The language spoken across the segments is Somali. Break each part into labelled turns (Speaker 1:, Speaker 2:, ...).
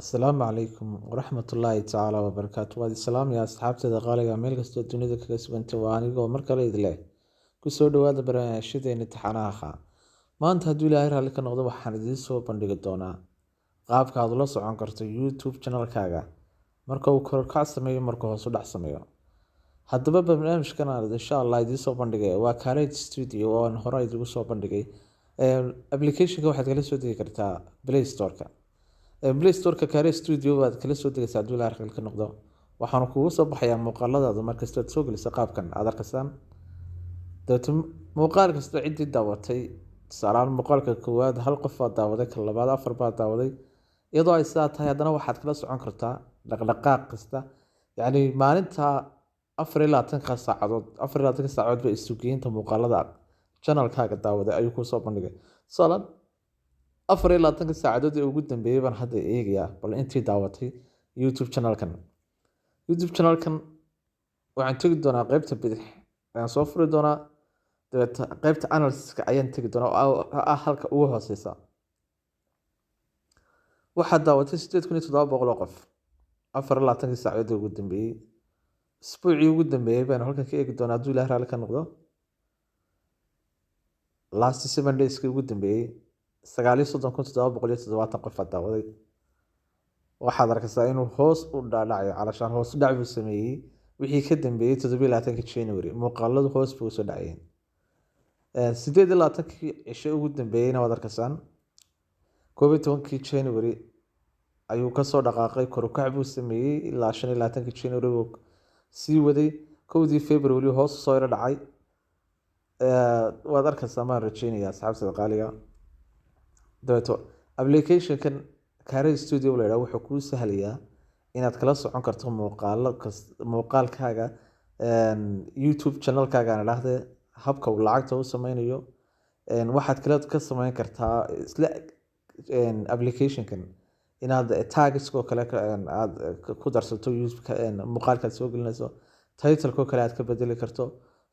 Speaker 1: Asalaamu calaykum waraxmatullaahi tacaala wabarakaatu. Waad salaam ya asxaabteeda qaaliga meel kastoo dunida kaga sugantay. Waa anigoo mar kale idin leh kusoo dhawaada barnaamijyadeena taxanaha. Maanta hadduu Ilaahay raalli ka noqdo waxaan idiin soo bandhigi doonaa qaabka aad ula socon karto YouTube channel-kaaga marka uu kor sameeyo marka hoos u dhac sameeyo. Haddaba barnaamijkan aan insha Allah idiin soo bandhigay waa Khaled Studio oo aan hore idigu soo bandhigay. Application-ka waxaad kala soo degi kartaa Play Store-ka. Play Store-ka Khaled Studio waad kala soo degaysaa hadduu Ilaahay raalli ka noqdo. Waxaan kugu soo baxayaa muuqaaladaada markasta aad soo geliso qaabkan aad arkaysaan. Dadka muuqaal kasta cidii daawatay salaam muuqaalka koowaad hal qof baa daawaday kan labaad afar baa daawaday iyadoo ay sidaa tahay haddana waxaad kala socon kartaa dhaqdhaqaaq kasta yacni maalinta 24 saacadood bay isugeynta muuqaalada channel-kaaga daawaday ayuu ku soo bandhigay salan 24 saacadood ee ugu dambeeyay baan hadda eegayaa bal intii daawatay YouTube channel-kan waxaan tagi doonaa qaybta bidix ayaan soo furi doonaa qaybta analysis-ka ayaan tagi doonaa oo halka ugu hooseysa waxaa daawatay 8700 qof 24 saacadood ugu dambeeyay isbuucii ugu dambeeyay baan halkan ka eegi doonaa hadduu Ilaahay raalli ka noqdo last 7 days ugu dambeeyay 93770 qof daawaday waxaad arkaysaa inuu hoos u dhacayo calashaan hoos u dhac buu sameeyay wixii ka dambeeyay 27 January muuqaaladu hoos buu soo dhacayeen 28 cisho ugu dambeeyayna waad arkaysaan 12 January ayuu ka soo dhaqaaqay kor u kac buu sameeyay ilaa 25 January uu sii waday 1 February hoos soo yara dhacay waad arkaysaa ma rajaynayaa asxaabta qaaliga dabeeto application-kan Khaled Studio la yiraahdo wuxuu kuu sahlayaa inaad kala socon karto muuqaalkaaga YouTube channel-kaaga aan idhaahdo habka uu lacagta u sameynayo waxaad kala ka sameyn kartaa isla application-kan inaad tags-ko kale aad ku darsato YouTube muuqaalkaad soo gelinayso title-ko kale aad ka bedeli karto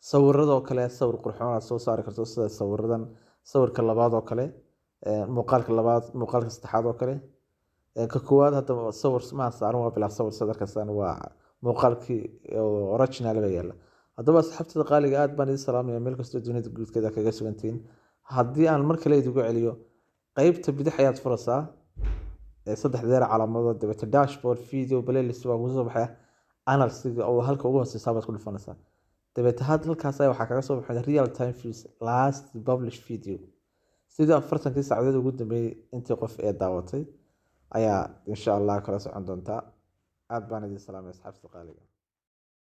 Speaker 1: sawirradoo kale sawir qurxoon aad soo saari karto sida sawirradan sawirka labaad oo kale muuqaalka labaad muuqaalka saddexaad oo kale ka koowaad hadda sawir ma saaran waa bilaa sawir sadarkaasaan waa muuqaalkii original ba yaala haddaba asxaabtada qaaliga aad baan idin salaamayaa meel kastoo dunida guudkeeda kaga sugantiin haddii aan mar kale idigu celiyo qaybta bidix ayaad furaysaa saddex deer calaamadood dabata dashboard video playlist waa ugu soo baxaya analysis oo halka ugu hooseysa baad ku dhufanaysaa dabata halkaas ayaa waxaa kaga soo baxay real time views last published video sida 40 saacadood ugu dambeeyay intii qof ee daawatay ayaa insha Allah kala socon doonta aad baan idin salaamay asxaabta qaaliga